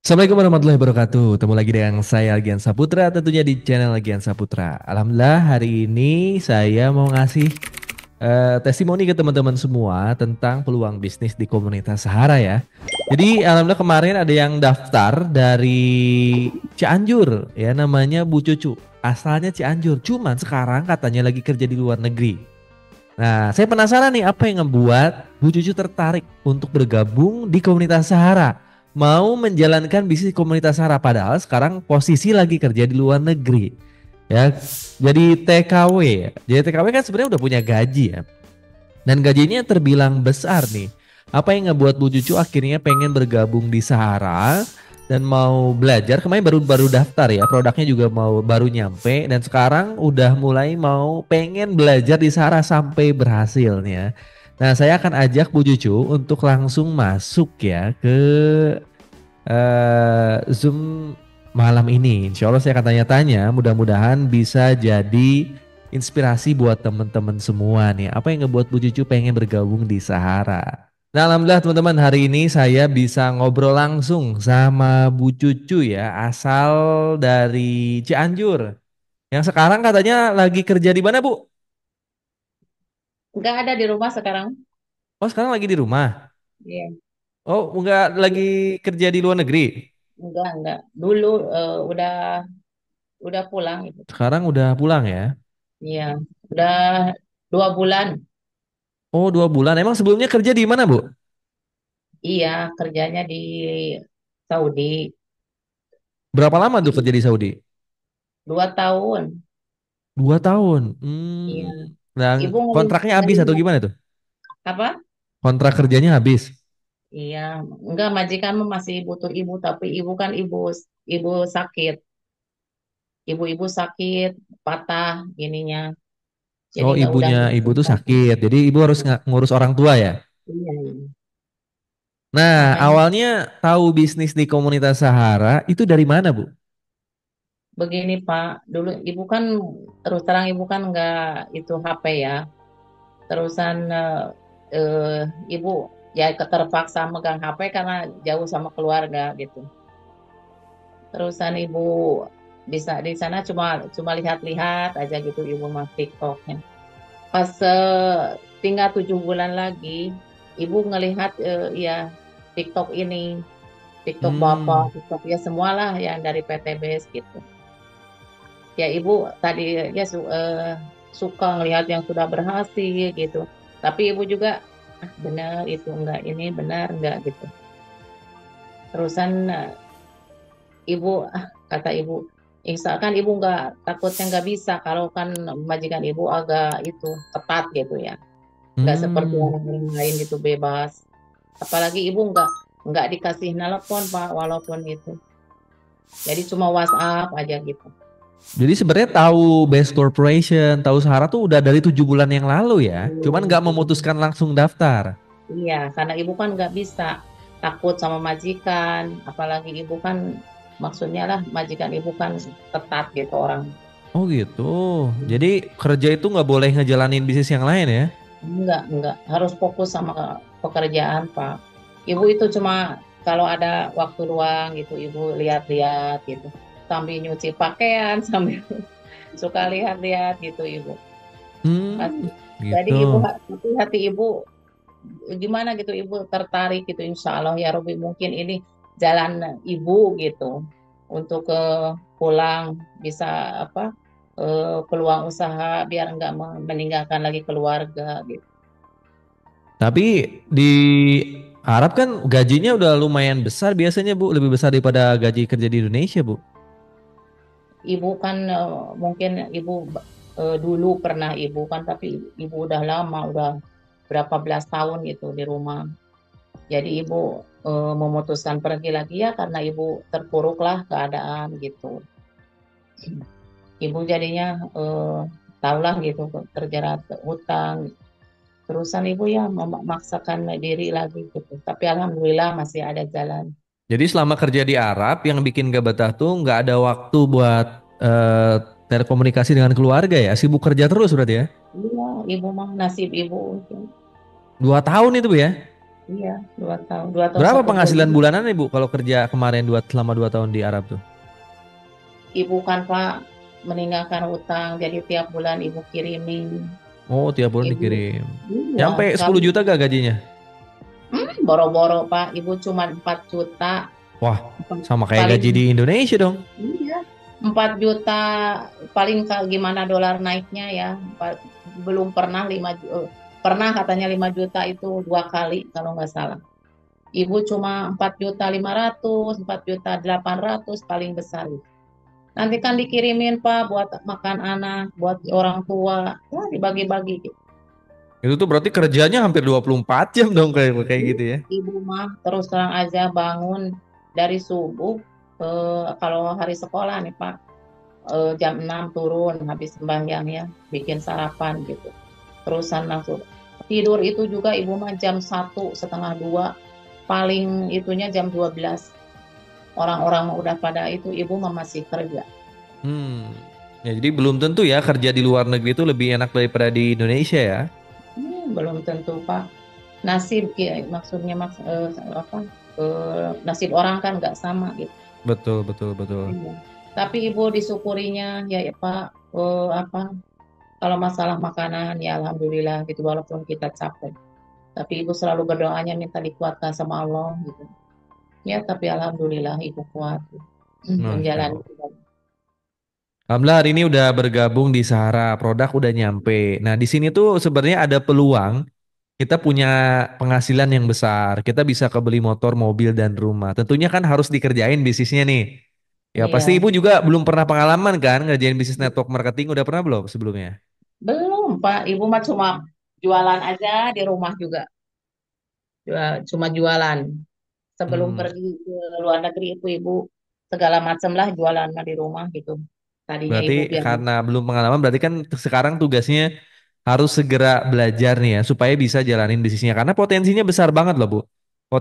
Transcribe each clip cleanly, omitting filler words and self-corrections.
Assalamualaikum warahmatullahi wabarakatuh. Ketemu lagi dengan saya Gian Saputra tentunya di channel Gian Saputra. Alhamdulillah hari ini saya mau ngasih testimoni ke teman-teman semua tentang peluang bisnis di komunitas Sahara ya. Jadi alhamdulillah kemarin ada yang daftar dari Cianjur ya, namanya Bu Cucu. Asalnya Cianjur, cuman sekarang katanya lagi kerja di luar negeri. Nah, saya penasaran nih apa yang ngebuat Bu Cucu tertarik untuk bergabung di komunitas Sahara. Mau menjalankan bisnis komunitas Sahara padahal sekarang posisi lagi kerja di luar negeri. Ya, jadi TKW. Jadi TKW kan sebenarnya udah punya gaji ya. Dan gajinya terbilang besar nih. Apa yang ngebuat Bu Cucu akhirnya pengen bergabung di Sahara dan mau belajar. Kemarin baru daftar ya, produknya juga mau baru nyampe dan sekarang udah mulai mau pengen belajar di Sahara sampai berhasil nih ya. Nah, saya akan ajak Bu Cucu untuk langsung masuk ya ke Zoom malam ini. Insya Allah saya akan tanya-tanya, mudah-mudahan bisa jadi inspirasi buat teman-teman semua nih. Apa yang ngebuat Bu Cucu pengen bergabung di Sahara? Nah, alhamdulillah teman-teman hari ini saya bisa ngobrol langsung sama Bu Cucu ya, asal dari Cianjur. Yang sekarang katanya lagi kerja di mana, Bu? Nggak ada di rumah sekarang. Oh, sekarang lagi di rumah. Iya. Oh, enggak lagi kerja di luar negeri. Enggak. Dulu udah pulang itu. Sekarang udah pulang ya. Iya, udah 2 bulan. Oh, 2 bulan. Emang sebelumnya kerja di mana, Bu? Iya, kerjanya di Saudi. Berapa lama tuh kerja di Saudi? 2 tahun. 2 tahun. Iya. Dan Ibu kontraknya habis atau ngelihat gimana tuh? apa? Kontrak kerjanya habis. Iya, enggak, majikan masih butuh ibu, tapi ibu kan ibu sakit. Ibu-ibu sakit, patah gininya. Jadi Oh, nggak udah ibunya nggak ibu tuh bisa. sakit. Jadi ibu harus ngurus orang tua ya. Iya, iya. Nah, Makanya awalnya tahu bisnis di komunitas Sahara itu dari mana, Bu? begini Pak, dulu ibu kan terus terang ibu kan nggak itu HP ya. Terusan eh, ibu ya terpaksa megang HP karena jauh sama keluarga gitu. Terusan ibu bisa di sana cuma cuma lihat-lihat aja gitu ibu mah TikToknya. Pas tinggal 7 bulan lagi, ibu ngelihat ya TikTok ini, TikTok Hmm. Bapak, TikTok ya semualah yang dari PTBS gitu. Ya ibu tadi ya suka ngelihat yang sudah berhasil gitu. Tapi ibu juga benar itu enggak ini benar enggak gitu. Terusan ibu kata ibu, misalkan ibu nggak takutnya nggak bisa kalau kan majikan ibu agak itu ketat gitu ya. Nggak seperti Hmm. orang lain gitu bebas. Apalagi ibu nggak dikasih nelpon Pak walaupun itu. Jadi cuma WhatsApp aja gitu. Jadi sebenarnya tahu Best Corporation, tahu Sahara tuh udah dari 7 bulan yang lalu ya. Cuman Hmm, nggak memutuskan langsung daftar. iya, karena ibu kan nggak bisa takut sama majikan, apalagi ibu kan maksudnya lah majikan ibu kan ketat gitu orang. Oh gitu. Jadi kerja itu nggak boleh ngejalanin bisnis yang lain ya? Enggak, harus fokus sama pekerjaan, Pak. Ibu itu cuma kalau ada waktu luang gitu, ibu lihat-lihat gitu. Sambil nyuci pakaian, sambil suka lihat-lihat gitu, ibu. Hmm, Pasti. Jadi gitu. ibu, tapi hati ibu gimana gitu, ibu tertarik gitu, insya Allah ya Robi mungkin ini jalan ibu gitu untuk ke pulang bisa apa peluang usaha biar enggak meninggalkan lagi keluarga gitu. Tapi di Arab kan gajinya udah lumayan besar biasanya Bu, lebih besar daripada gaji kerja di Indonesia Bu. Ibu kan mungkin ibu dulu pernah ibu kan, tapi ibu udah lama, udah berapa belas tahun itu di rumah. Jadi ibu memutuskan pergi lagi ya karena ibu terpuruklah keadaan gitu. Ibu jadinya tahulah gitu terjerat hutang. Terusan ibu ya memaksakan diri lagi gitu. Tapi alhamdulillah masih ada jalan. Jadi selama kerja di Arab yang bikin gak betah tuh nggak ada waktu buat eh, telekomunikasi dengan keluarga ya, sibuk kerja terus berarti ya. Iya, ibu mah nasib ibu. 2 tahun itu Bu ya. Iya, 2 tahun, 2 tahun Berapa 1 bulan. penghasilan bulanan Ibu kalau kerja kemarin selama 2 tahun di Arab tuh? Ibu kan Pak meninggalkan utang, jadi tiap bulan ibu kirimin. Oh, tiap bulan Ibu, dikirim. iya, Nyampe kalau 10 juta gak gajinya? boro-boro Pak, ibu cuma 4 juta. Wah, Empat- sama kayak Paling gaji di Indonesia dong. iya, 4 juta paling gimana dolar naiknya ya. Belum pernah 5 juta, pernah katanya 5 juta itu 2 kali kalau nggak salah. Ibu cuma 4,5 juta, 4,8 juta paling besar. Nanti kan dikirimin Pak buat makan anak, buat orang tua, ya dibagi-bagi gitu. Itu tuh berarti kerjanya hampir 24 jam dong kayak kayak gitu ya. Ibu mah terus terang aja bangun dari subuh, kalau hari sekolah nih Pak, jam 6 turun habis sembahyang ya, bikin sarapan gitu. Terusan langsung tidur itu juga ibu mah jam 1 setengah 2, paling itunya jam 12. Orang-orang mah udah pada itu, ibu mah masih kerja. Hmm. Ya jadi belum tentu ya kerja di luar negeri itu lebih enak daripada di Indonesia ya. Belum tentu Pak. Nasib ya, maksudnya apa, nasib orang kan nggak sama gitu. Betul, betul, betul. Iya. Tapi ibu disyukurinya ya, ya Pak, apa, kalau masalah makanan ya alhamdulillah gitu, walaupun kita capek. Tapi ibu selalu berdoanya minta dikuatkan sama Allah gitu. Ya tapi alhamdulillah ibu kuat Masya menjalani. Allah. Alhamdulillah hari ini udah bergabung di Sahara, produk udah nyampe. Nah, di sini tuh sebenarnya ada peluang kita punya penghasilan yang besar. Kita bisa kebeli motor, mobil, dan rumah. Tentunya kan harus dikerjain bisnisnya nih. Ya pasti Iya, Ibu juga belum pernah pengalaman kan ngerjain bisnis network marketing. Udah pernah belum sebelumnya? belum Pak, ibu mah cuma jualan aja di rumah juga. Cuma jualan. Sebelum Hmm, pergi ke luar negeri itu ibu segala macam lah jualan mah di rumah gitu. Tadinya berarti ibu biar karena belum pengalaman berarti kan sekarang tugasnya harus segera belajar nih ya supaya bisa jalanin bisnisnya karena potensinya besar banget loh Bu.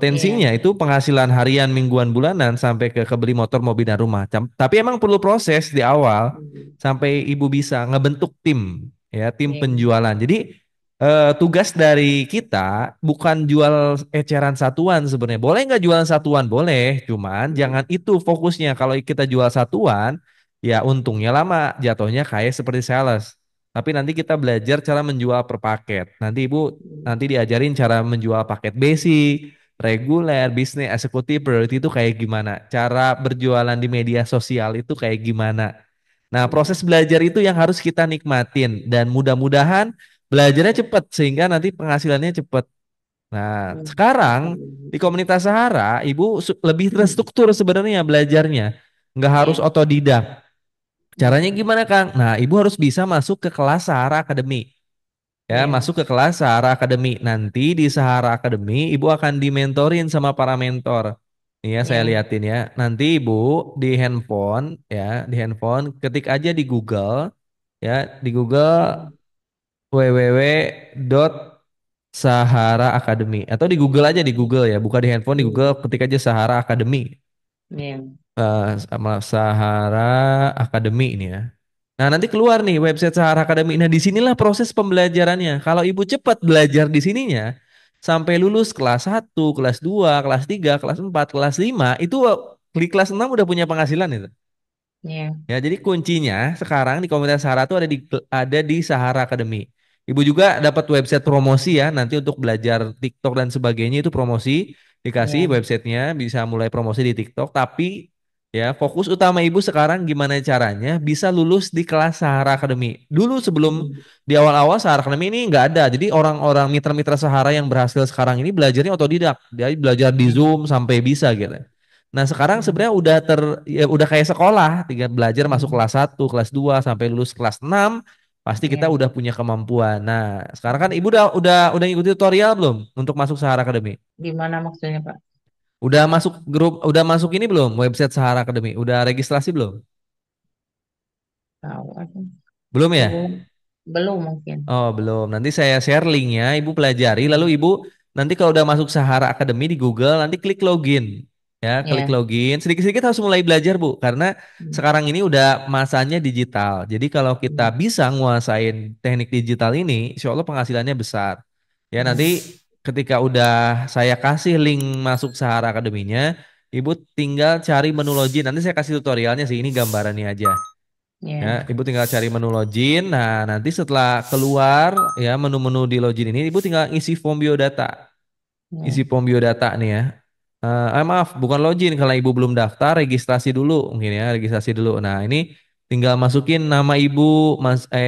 iya. Potensinya itu penghasilan harian, mingguan, bulanan sampai ke kebeli motor, mobil dan rumah. Tapi emang perlu proses di awal Hmm, sampai ibu bisa ngebentuk tim ya, tim iya. penjualan. Jadi tugas dari kita bukan jual eceran satuan sebenarnya. Boleh nggak jualan satuan? Boleh, cuman Hmm, jangan itu fokusnya. Kalau kita jual satuan ya untungnya lama, jatuhnya kayak seperti sales. Tapi nanti kita belajar cara menjual per paket. Nanti Ibu hmm, nanti diajarin cara menjual paket basic, reguler, bisnis, eksekutif, priority itu kayak gimana. Cara berjualan di media sosial itu kayak gimana. Nah, proses iya. belajar itu yang harus kita nikmatin dan mudah-mudahan belajarnya cepat sehingga nanti penghasilannya cepat. Nah, Hmm, sekarang di hmm, komunitas Sahara, Ibu lebih hmm, terstruktur sebenarnya belajarnya. Nggak harus iya. otodidak. Caranya Hmm, gimana, Kang? Nah, Ibu harus bisa masuk ke kelas Sahara Academy. Ya, iya. masuk ke kelas Sahara Academy. Nanti di Sahara Academy, Ibu akan dimentorin sama para mentor. Nih ya, saya Iya. liatin ya. Nanti Ibu di handphone, ya, di handphone, ketik aja di Google, ya, di Google Hmm, www.sahara academy atau di Google aja di Google ya, buka di handphone di Google, hmm, ketik aja Sahara Academy. iya. Sama Sahara Academy ini ya. Nah, nanti keluar nih website Sahara Academy. Nah, disinilah proses pembelajarannya. Kalau ibu cepat belajar di sininya, sampai lulus kelas 1, kelas 2, kelas 3, kelas 4, kelas 5, itu di kelas 6 udah punya penghasilan itu. Iya. Ya, jadi kuncinya sekarang di komunitas Sahara tuh ada di Sahara Academy. Ibu juga dapat website promosi ya, nanti untuk belajar TikTok dan sebagainya itu promosi, dikasih Iya. websitenya bisa mulai promosi di TikTok. Tapi ya fokus utama ibu sekarang gimana caranya bisa lulus di kelas Sahara Academy. Dulu sebelum Hmm, di awal-awal Sahara Academy ini nggak ada. Jadi orang-orang mitra-mitra Sahara yang berhasil sekarang ini belajarnya otodidak. Dia belajar di iya. Zoom sampai bisa gitu. Nah, sekarang Hmm, sebenarnya udah kayak sekolah, tinggal belajar masuk hmm, kelas 1, kelas 2 sampai lulus kelas 6, pasti kita iya. udah punya kemampuan. Nah, sekarang kan Ibu udah ngikuti tutorial belum untuk masuk Sahara Academy? Gimana maksudnya Pak? Udah masuk grup, udah masuk ini belum? Website Sahara Academy, udah registrasi belum? Tahu aku. Belum Ibu ya? belum mungkin. Oh, belum. Nanti saya share linknya, Ibu pelajari, lalu Hmm, Ibu nanti kalau udah masuk Sahara Academy di Google, nanti klik login. Ya, klik iya. login. Sedikit-sedikit harus mulai belajar, Bu, karena Hmm, sekarang ini udah masanya digital. Jadi kalau kita hmm, bisa nguasain teknik digital ini, insya Allah penghasilannya besar. Ya, nanti iya. ketika udah saya kasih link masuk Sahara Akademinya, ibu tinggal cari menu login. Nanti saya kasih tutorialnya sih, ini gambarannya aja. Ya, Ya, ibu tinggal cari menu login. Nah, nanti setelah keluar ya menu-menu di login ini, ibu tinggal isi form biodata. Isi ya, form biodata nih ya. Maaf, bukan login. Kalau ibu belum daftar, registrasi dulu mungkin ya, registrasi dulu. Nah, ini tinggal masukin nama ibu,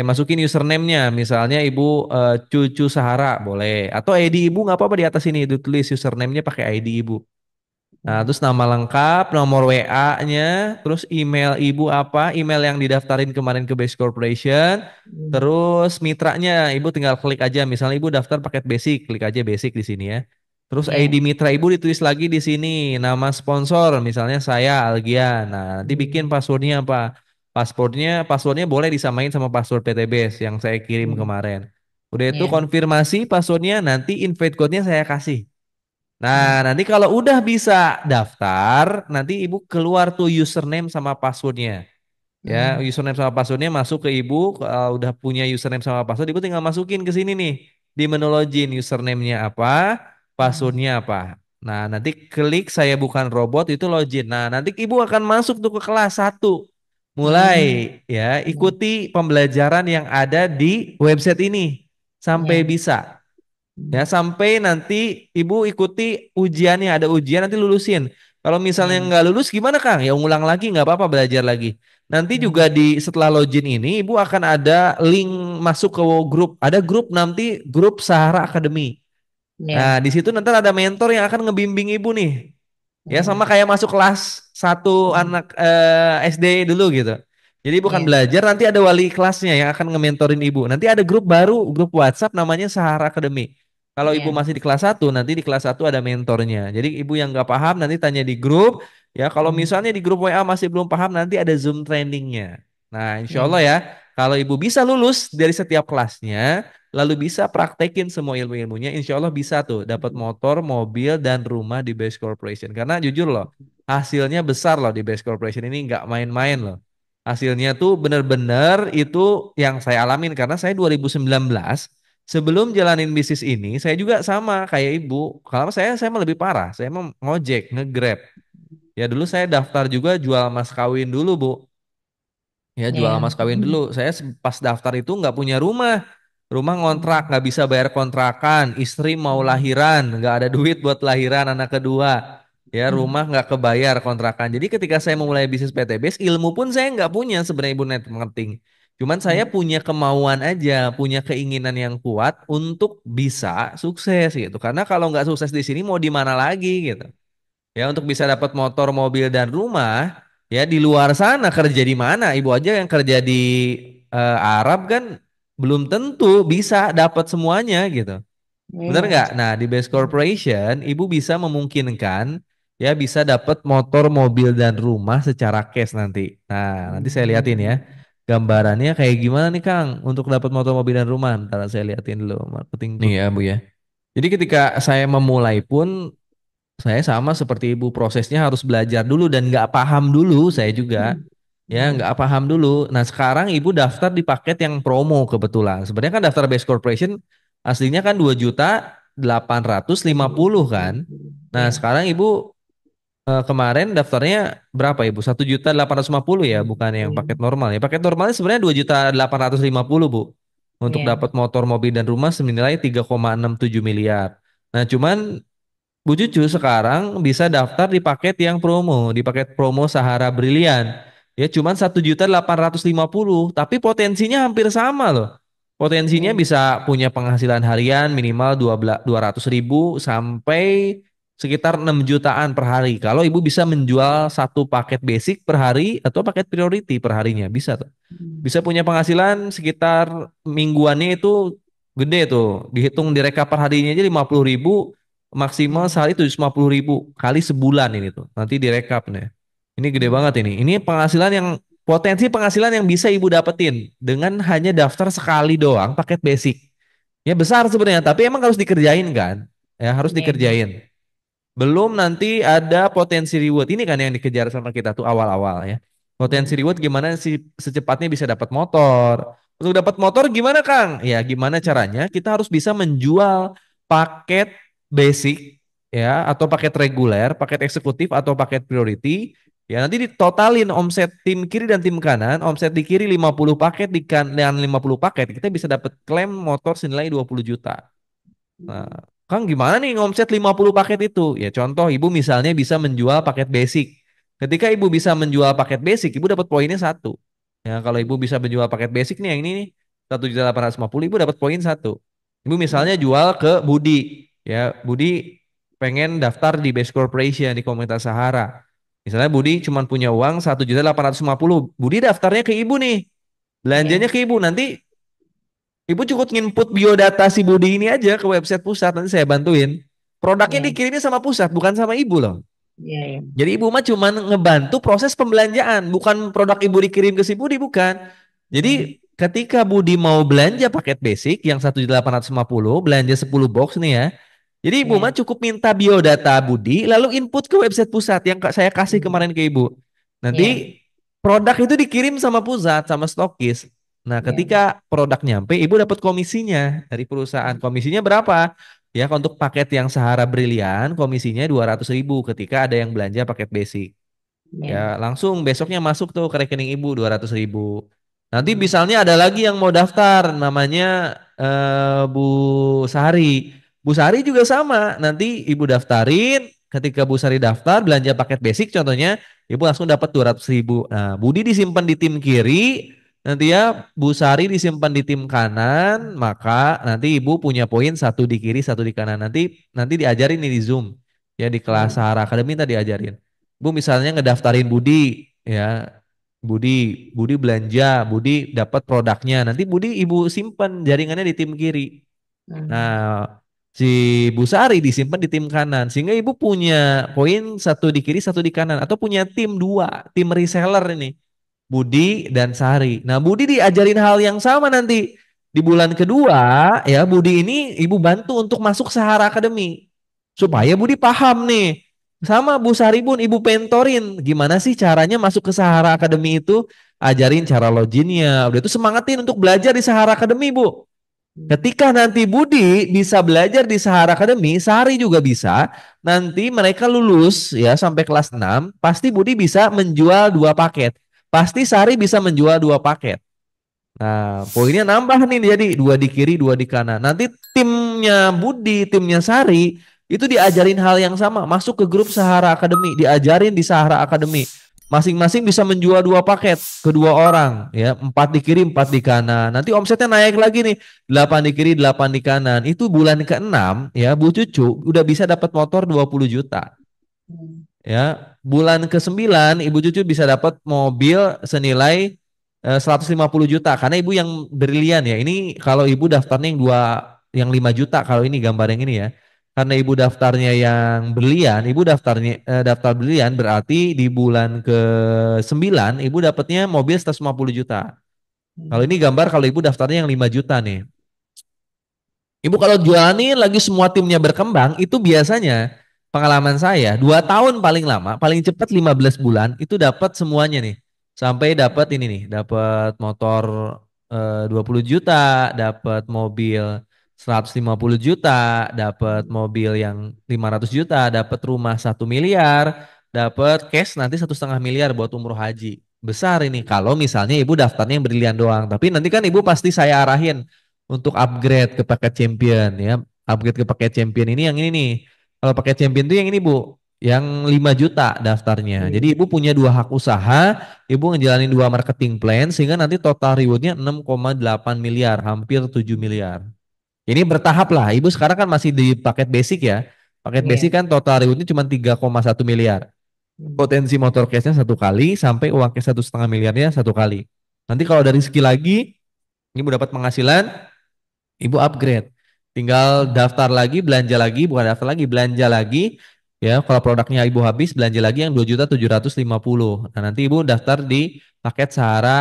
masukin username-nya. Misalnya ibu Cucu Sahara, boleh. Atau ID ibu nggak apa-apa di atas ini, ditulis username-nya pakai ID ibu. Nah, ya, terus nama lengkap, nomor WA-nya, terus email ibu apa, email yang didaftarin kemarin ke Base Corporation, hmm, terus mitranya, ibu tinggal klik aja, misalnya ibu daftar paket basic, klik aja basic di sini ya. Terus ID ya, mitra ibu ditulis lagi di sini, nama sponsor, misalnya saya Algian. Nah, nanti bikin hmm, passwordnya apa? Passwordnya boleh disamain sama password PT Base yang saya kirim hmm, kemarin. Udah itu ya, konfirmasi passwordnya, nanti invite code-nya saya kasih. hmm, Nah, nanti kalau udah bisa daftar, nanti ibu keluar tuh username sama passwordnya. Ya, hmm, username sama passwordnya masuk ke ibu. Kalau udah punya username sama password, ibu tinggal masukin ke sini nih. Di menu login, username-nya apa, hmm, passwordnya apa. Nah, nanti klik saya bukan robot, itu login. Nah, nanti ibu akan masuk tuh ke kelas 1. Mulai hmm, ya, hmm, ikuti pembelajaran yang ada di website ini. Sampai ya, bisa. Ya, hmm, sampai nanti ibu ikuti ujiannya, ada ujian nanti lulusin. Kalau misalnya ya, nggak lulus gimana Kang? Ya ngulang lagi nggak apa-apa, belajar lagi. Nanti juga hmm, di setelah login ini ibu akan ada link masuk ke grup. Ada grup nanti grup Sahara Academy. ya, Nah, di situ nanti ada mentor yang akan ngebimbing ibu nih. Ya sama hmm, kayak masuk kelas 1 hmm, anak SD dulu gitu. Jadi bukan ya, belajar, nanti ada wali kelasnya yang akan nge-mentorin ibu. Nanti ada grup baru, grup WhatsApp namanya Sahara Academy. Kalau ibu ya, masih di kelas 1, nanti di kelas 1 ada mentornya. Jadi ibu yang nggak paham nanti tanya di grup. Ya kalau hmm, misalnya di grup WA masih belum paham, nanti ada Zoom trainingnya. Nah insya ya, Allah ya, kalau ibu bisa lulus dari setiap kelasnya, lalu bisa praktekin semua ilmu-ilmunya, insya Allah bisa tuh dapat hmm, motor, mobil, dan rumah di Base Corporation. Karena jujur loh, hasilnya besar loh di Base Corporation ini, nggak main-main loh. Hasilnya tuh bener-bener itu yang saya alamin karena saya 2019 sebelum jalanin bisnis ini saya juga sama kayak ibu. Kalau saya mah lebih parah, saya mau ngojek, ngegrab. Ya dulu saya daftar juga jual mas kawin dulu bu. Ya jual ya, mas kawin dulu. Saya pas daftar itu nggak punya rumah. Rumah ngontrak, hmm, nggak bisa bayar kontrakan. Istri mau hmm, lahiran, nggak ada duit buat lahiran anak kedua. Ya hmm, rumah nggak kebayar kontrakan. Jadi ketika saya memulai bisnis PTBS, ilmu pun saya nggak punya sebenarnya ibu net marketing. Cuman saya hmm, punya kemauan aja, punya keinginan yang kuat untuk bisa sukses gitu. Karena kalau nggak sukses di sini mau di mana lagi gitu. Ya untuk bisa dapat motor, mobil dan rumah, ya di luar sana kerja di mana? Ibu aja yang kerja di Arab kan belum tentu bisa dapat semuanya gitu. Bener iya, nggak? Nah di Base hmm, Corporation, ibu bisa memungkinkan ya bisa dapat motor, mobil dan rumah secara cash nanti. Nah nanti saya liatin ya hmm, gambarannya kayak gimana nih Kang untuk dapat motor, mobil dan rumah. Ntar saya liatin dulu marketingku. Nih ya Bu ya. Jadi ketika saya memulai pun saya sama seperti ibu, prosesnya harus belajar dulu dan nggak paham dulu saya juga. hmm, Ya hmm, nggak paham dulu. Nah sekarang ibu daftar di paket yang promo kebetulan. Sebenarnya kan daftar Base Corporation aslinya kan 2.850.000 kan. Nah ya, sekarang ibu kemarin daftarnya berapa ibu? 1.850.000 ya, bukan yang paket normal ya. Paket normalnya sebenarnya 2.850.000 Bu. Untuk ya, dapat motor, mobil dan rumah senilai 3,67 miliar. Nah cuman Bu Cucu sekarang bisa daftar di paket yang promo, di paket promo Sahara Brilian. Ya cuman 1.850.000, tapi potensinya hampir sama loh. Potensinya ya, bisa punya penghasilan harian minimal 200.000 sampai sekitar 6 jutaan per hari. Kalau ibu bisa menjual satu paket basic per hari atau paket priority per harinya, bisa tuh. hmm, Bisa punya penghasilan sekitar mingguannya itu gede tuh. Dihitung direkap per harinya aja 50.000, maksimal hmm, sehari 750.000 kali sebulan ini tuh. Nanti direkap nih. Ini gede hmm, banget ini. Ini penghasilan yang potensi penghasilan yang bisa ibu dapetin dengan hanya daftar sekali doang paket basic. Ya besar sebenarnya, tapi emang harus dikerjain kan? Ya harus ya, dikerjain. Belum nanti ada potensi reward. Ini kan yang dikejar sama kita tuh awal-awal ya. Potensi hmm, reward gimana sih secepatnya bisa dapat motor. Untuk dapat motor gimana Kang? Ya gimana hmm, caranya? Kita harus bisa menjual paket basic ya atau paket reguler, paket eksekutif atau paket priority, ya nanti ditotalin omset tim kiri dan tim kanan, omset di kiri 50 paket di kanan 50 paket, kita bisa dapat klaim motor senilai 20 juta. Nah, Kang gimana nih ngomset 50 paket itu? Ya contoh ibu misalnya bisa menjual paket basic. Ketika ibu bisa menjual paket basic, ibu dapat poinnya satu. Ya kalau ibu bisa menjual paket basic nih yang ini nih 1.850.000 ibu dapat poin satu. Ibu misalnya jual ke Budi, ya Budi pengen daftar di Base Corporation di Komunitas Sahara. Misalnya Budi cuma punya uang 1.850.000, Budi daftarnya ke ibu nih, belanjanya Iya, ke ibu nanti. Ibu cukup nginput biodata si Budi ini aja ke website pusat, nanti saya bantuin. Produknya iya, dikirimnya sama pusat, bukan sama ibu loh. iya, iya, Jadi ibu mah cuma ngebantu proses pembelanjaan, bukan produk ibu dikirim ke si Budi, bukan. iya, Jadi ketika Budi mau belanja paket basic yang 1.850, belanja 10 box nih ya. Jadi ibu mah iya, cukup minta biodata Budi, lalu input ke website pusat yang saya kasih iya, kemarin ke ibu. iya, Nanti produk itu dikirim sama pusat, sama stokis. Nah, iya, ketika produk nyampe, ibu dapat komisinya dari perusahaan. Komisinya berapa? Ya, untuk paket yang Sahara Brilian, komisinya 200.000 ketika ada yang belanja paket basic. iya, Ya, langsung besoknya masuk tuh ke rekening ibu 200.000. Nanti hmm, misalnya ada lagi yang mau daftar, namanya Bu Sari. Bu Sari juga sama. Nanti ibu daftarin. Ketika Bu Sari daftar belanja paket basic, contohnya, ibu langsung dapat 200.000. Nah, Budi disimpan di tim kiri. Nanti ya Bu Sari disimpan di tim kanan. Maka nanti ibu punya poin satu di kiri, satu di kanan. Nanti diajarin nih di Zoom. Ya di kelas iya, Sahara Academy tadi diajarin. Bu misalnya ngedaftarin Budi ya. Budi belanja, Budi dapat produknya. Nanti Budi ibu simpan jaringannya di tim kiri. hmm, Nah, si Bu Sari disimpan di tim kanan sehingga ibu punya poin satu di kiri, satu di kanan atau punya tim dua, tim reseller ini. Budi dan Sari. Nah, Budi diajarin hal yang sama nanti. Di bulan kedua, ya Budi ini ibu bantu untuk masuk Sahara Academy. Supaya iya, Budi paham nih. Sama Bu Sari pun ibu pentorin. Gimana sih caranya masuk ke Sahara Academy itu? Ajarin cara loginnya. Udah itu semangatin untuk belajar di Sahara Academy, Bu. hmm, Ketika nanti Budi bisa belajar di Sahara Academy, Sari juga bisa. Nanti mereka lulus ya sampai kelas 6, pasti Budi bisa menjual dua paket. Pasti Sari bisa menjual dua paket. Nah, poinnya nambah nih jadi dua di kiri, dua di kanan. Nanti timnya Budi, timnya Sari itu diajarin hal yang sama, masuk ke grup Sahara Academy, diajarin di Sahara Academy. Masing-masing bisa menjual dua paket ke dua orang, ya, empat di kiri, empat di kanan. Nanti omsetnya naik lagi nih, 8 di kiri, 8 di kanan. Itu bulan ke-6 ya, Bu Cucu udah bisa dapat motor 20 juta. hmm, Ya, bulan ke-9 Ibu Cucu bisa dapat mobil senilai 150 juta karena Ibu yang brilian ya. Ini kalau Ibu daftarnya yang 5 juta kalau ini gambar yang ini ya. Karena Ibu daftarnya yang berlian, Ibu daftar berlian berarti di bulan ke-9 Ibu dapatnya mobil 150 juta. Kalau hmm, ini gambar kalau Ibu daftarnya yang 5 juta nih. Ibu kalau jualin lagi semua timnya berkembang, itu biasanya pengalaman saya 2 tahun paling lama, paling cepat 15 bulan itu dapat semuanya nih. Sampai dapat ini nih, dapat motor 20 juta, dapat mobil 150 juta, dapat hmm, mobil yang 500 juta, dapat rumah 1 miliar, dapat cash nanti 1,5 miliar buat umroh haji. Besar ini kalau misalnya ibu daftarnya yang berlian doang. Tapi nanti kan ibu pasti saya arahin untuk upgrade ke paket champion ya. Upgrade ke paket champion ini yang ini nih. Kalau paket champion itu yang ini Bu, yang 5 juta daftarnya. iya, Jadi Ibu punya dua hak usaha, Ibu ngejalanin dua marketing plan sehingga nanti total rewardnya 6,8 miliar, hampir 7 miliar. Ini bertahap lah. Ibu sekarang kan masih di paket basic ya. Paket basic iya, kan total rewardnya cuma 3,1 miliar. hmm, Potensi motor cashnya satu kali sampai uang cash 1,5 miliarnya satu kali. Nanti kalau dari segi lagi, Ibu dapat penghasilan Ibu upgrade. Tinggal hmm, daftar lagi, belanja lagi, bukan daftar lagi, belanja lagi. Ya, kalau produknya Ibu habis, belanja lagi yang 2.750.000. Nah, nanti Ibu daftar di paket Sahara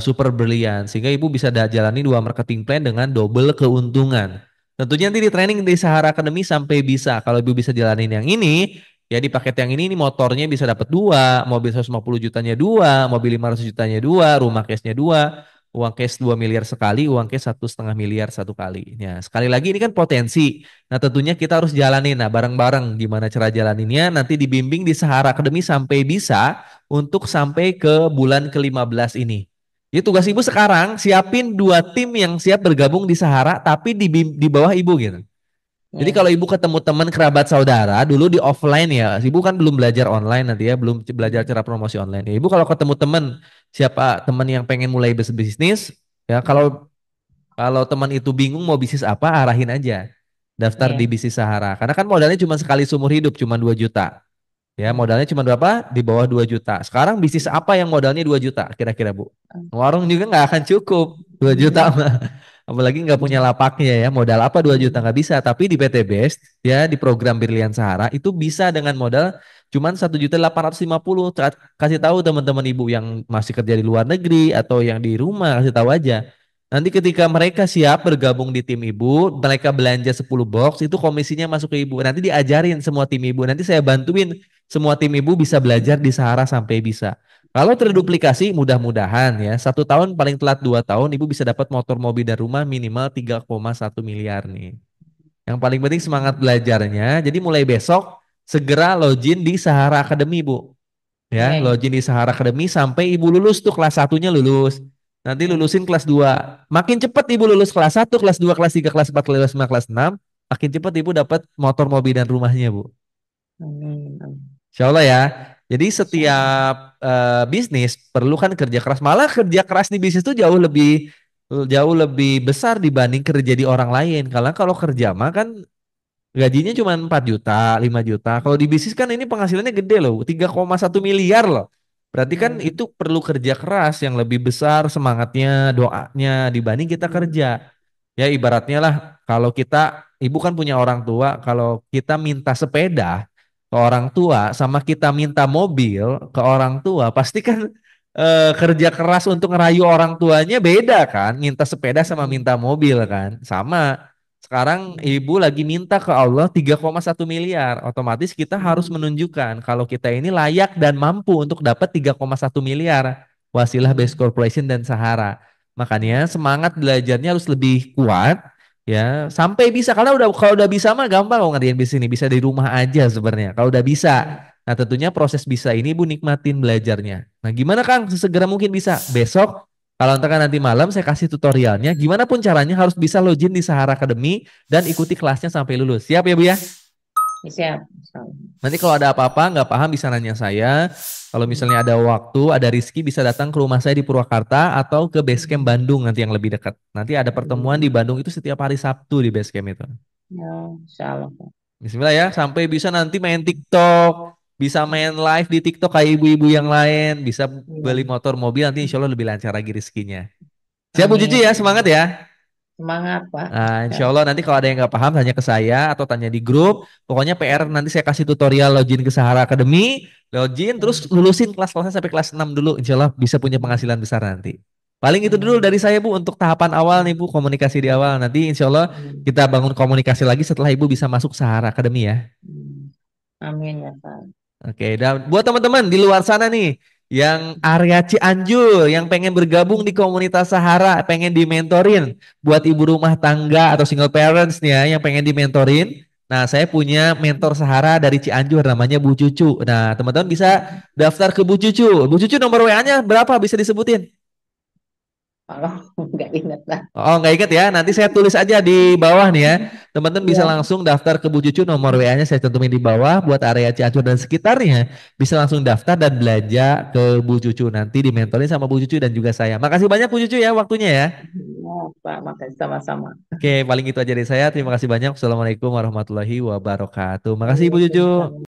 Super Brilliant sehingga Ibu bisa jalani dua marketing plan dengan double keuntungan. Tentunya nanti di training di Sahara Academy sampai bisa. Kalau Ibu bisa jalanin yang ini, ya di paket yang ini motornya bisa dapat dua, mobil 150 jutanya dua, mobil 500 jutanya dua, rumah cashnya dua. Uang cash 2 miliar sekali, uang cash 1,5 miliar satu kali. Ya, sekali lagi ini kan potensi. Nah, tentunya kita harus jalanin. Nah, bareng-bareng gimana cara jalaninnya. Nanti dibimbing di Sahara Academy sampai bisa untuk sampai ke bulan ke-15 ini. Jadi tugas ibu sekarang siapin 2 tim yang siap bergabung di Sahara, tapi di bawah ibu gitu. Jadi Ya. kalau ibu ketemu teman kerabat saudara dulu di offline ya, ibu kan belum belajar online nanti ya, belum belajar cara promosi online. Ya, ibu kalau ketemu teman siapa teman yang pengen mulai bisnis, ya Ya. kalau teman itu bingung mau bisnis apa, arahin aja. Daftar di Ya. bisnis Sahara. Karena kan modalnya cuma sekali seumur hidup, cuma 2 juta. Ya, Ya. modalnya cuma berapa? Di bawah 2 juta. Sekarang bisnis apa yang modalnya 2 juta kira-kira, Bu? Warung juga nggak akan cukup 2 juta mah. Apalagi nggak punya lapaknya ya. Modal apa 2 juta nggak bisa. Tapi di PT Best ya di program Brilian Sahara itu bisa dengan modal cuman 1,850 juta. Kasih tahu teman-teman ibu yang masih kerja di luar negeri atau yang di rumah kasih tahu aja. Nanti ketika mereka siap bergabung di tim ibu, mereka belanja 10 box, itu komisinya masuk ke ibu. Nanti diajarin semua tim ibu. Nanti saya bantuin semua tim ibu bisa belajar di Sahara sampai bisa. Kalau terduplikasi mudah-mudahan ya 1 tahun paling telat 2 tahun ibu bisa dapat motor mobil dan rumah minimal 3,1 miliar nih. Yang paling penting semangat belajarnya. Jadi mulai besok segera login di Sahara Academy Bu. Ya, Ya. login di Sahara Academy sampai ibu lulus tuh kelas satunya lulus. Nanti Ya. lulusin kelas 2. Makin cepat ibu lulus kelas 1, kelas 2, kelas 3, kelas 4, kelas 5, kelas 6, makin cepat ibu dapat motor mobil dan rumahnya Bu. Amin. Amin. Insya Allah ya. Jadi Insyaallah. setiap bisnis perlu kan kerja keras. Malah kerja keras di bisnis itu jauh lebih besar dibanding kerja di orang lain. Karena kalau kerja mah kan gajinya cuma 4 juta, 5 juta. Kalau di bisnis kan ini penghasilannya gede loh, 3,1 miliar loh. Berarti kan Ya. itu perlu kerja keras yang lebih besar semangatnya, doanya dibanding kita kerja. Ya ibaratnya lah kalau kita ibu kan punya orang tua, kalau kita minta sepeda ke orang tua sama kita minta mobil ke orang tua, pasti kan kerja keras untuk ngerayu orang tuanya beda kan, minta sepeda sama minta mobil kan. Sama. Sekarang ibu lagi minta ke Allah 3,1 miliar. Otomatis kita harus menunjukkan kalau kita ini layak dan mampu untuk dapat 3,1 miliar. Wasilah Base Corporation dan Sahara. Makanya semangat belajarnya harus lebih kuat ya sampai bisa karena udah kalau udah bisa mah gampang kok ngerjain bisnis ini bisa di rumah aja sebenarnya kalau udah bisa. Nah tentunya proses bisa ini ibu nikmatin belajarnya. Nah gimana Kang sesegera mungkin bisa besok kalau ntar kan nanti malam saya kasih tutorialnya gimana pun caranya harus bisa login di Sahara Academy dan ikuti kelasnya sampai lulus. Siap ya Bu ya? Siap. Insyaallah. Nanti kalau ada apa-apa nggak paham bisa nanya saya. Kalau misalnya ada waktu, ada Rizky bisa datang ke rumah saya di Purwakarta atau ke Basecamp Bandung nanti yang lebih dekat. Nanti ada pertemuan di Bandung itu setiap hari Sabtu di Basecamp itu. Ya, insyaallah. Bismillah ya, sampai bisa nanti main TikTok, bisa main live di TikTok kayak ibu-ibu yang lain, bisa beli Ya. motor mobil nanti insya Allah lebih lancar lagi rezekinya. Siap Bu Cuci Amin. ya, semangat ya. Semangat, Pak. Nah, insya Ya. Allah nanti kalau ada yang nggak paham tanya ke saya atau tanya di grup. Pokoknya PR nanti saya kasih tutorial login ke Sahara Academy, login terus lulusin kelas-kelasnya sampai kelas 6 dulu. Insya Allah bisa punya penghasilan besar nanti. Paling itu dulu dari saya Bu untuk tahapan awal nih Bu, komunikasi di awal. Nanti insya Allah kita bangun komunikasi lagi setelah Ibu bisa masuk Sahara Academy ya. Amin ya, Pak. Oke, dan buat teman-teman di luar sana nih yang area Cianjur yang pengen bergabung di komunitas Sahara, pengen dimentorin buat ibu rumah tangga atau single parents nih ya yang pengen dimentorin. Nah, saya punya mentor Sahara dari Cianjur namanya Bu Cucu. Nah, teman-teman bisa daftar ke Bu Cucu. Bu Cucu nomor WA-nya berapa bisa disebutin? Kalau nggak ingat lah. Oh, nggak ingat ya. Nanti saya tulis aja di bawah nih ya. Teman-teman bisa Iya. langsung daftar ke Bu Cucu, nomor WA-nya saya cantumin di bawah buat area Cianjur dan sekitarnya. Bisa langsung daftar dan belanja ke Bu Cucu. Nanti dimentorin sama Bu Cucu dan juga saya. Makasih banyak Bu Cucu ya waktunya ya. Ya, Pak, makasih sama-sama. Oke, paling itu aja dari saya. Terima kasih banyak. Assalamualaikum warahmatullahi wabarakatuh. Makasih Bu Waalaikumsalam. Cucu.